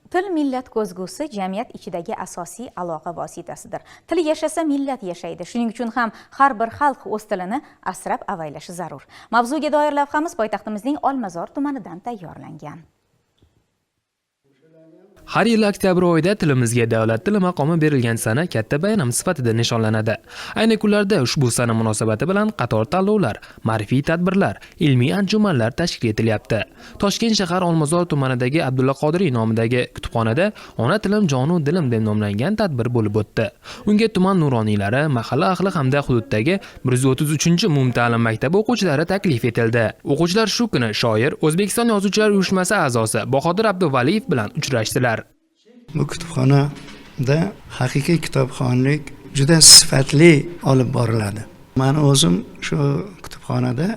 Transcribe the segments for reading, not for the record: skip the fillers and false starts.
Til millat ko'zgusi jamiyat ichidagi asosiy aloqa vositasidir. Til yashasa millat yashaydi. Shuning uchun ham har bir xalq o'z tilini asrab avaylashi zarur. Mavzuga doir lavhamiz poytaxtimizning Olmazor tumanidan tayyorlangan. Har yil oktyabr oyida tilimizga davlat tili maqomi berilgan sana katta bayram sifatida nishonlanadi. Ayni kunlarda ushbu sana munosabati bilan qator tanlovlar, ma'rifiy tadbirlar, ilmiy anjumanlar tashkil etilyapti. Toshkent shahar Olmazor tumanidagi Abdulla Qodiriy nomidagi kutubxonada Ona tilim jonu dilim deb nomlangan tadbir bo'lib o'tdi. Unga tuman nuroniylari, mahalla ahli hamda hududdagi 133 umumta'lim maktabi o'quvchilari taklif etildi. O'quvchilar shu kuni shoir, O'zbekiston yozuvchilar uyushmasi a'zosi Bahodir Abduvaliyev bilan uchrashdilar. Bu kutubxonada haqiqiy kitobxonlik juda sifatli olib boriladi. Men o'zim shu kutubxonada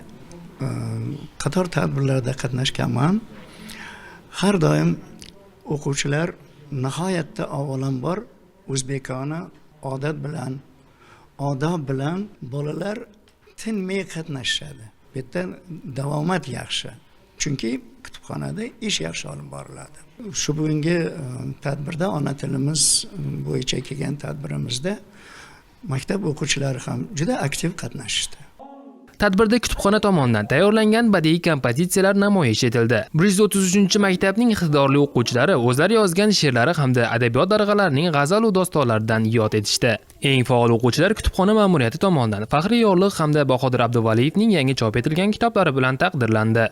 qator tadbirlarda qatnashganman. Har doim o'quvchilar nihoyatda avvalambor o'zbekona odat bilan, odob bilan bolalar tinmay qatnashadi. Bu yerda davomat yaxshi. Chunki kutubxonada ish yaxshi olib boriladi. Shu bugungi tadbirda ona tilimiz bo'yicha kelgan tadbirimizda maktab o'quvchilari ham juda aktiv qatnashdi. Tadbirda kutubxona tomonidan tayyorlangan badiiy kompozitsiyalar namoyish etildi. 133-maktabning iqtidorli o'quvchilari o'zlari yozgan she'rlari hamda adabiyot darg'alarining g'azal va dostonlaridan yod etishdi. Eng faol o'quvchilar kutubxona ma'muriyati tomonidan faxriy yorliq hamda Bahodir Abduvaliyevning yangi chop etilgan kitoblari bilan taqdirlandi.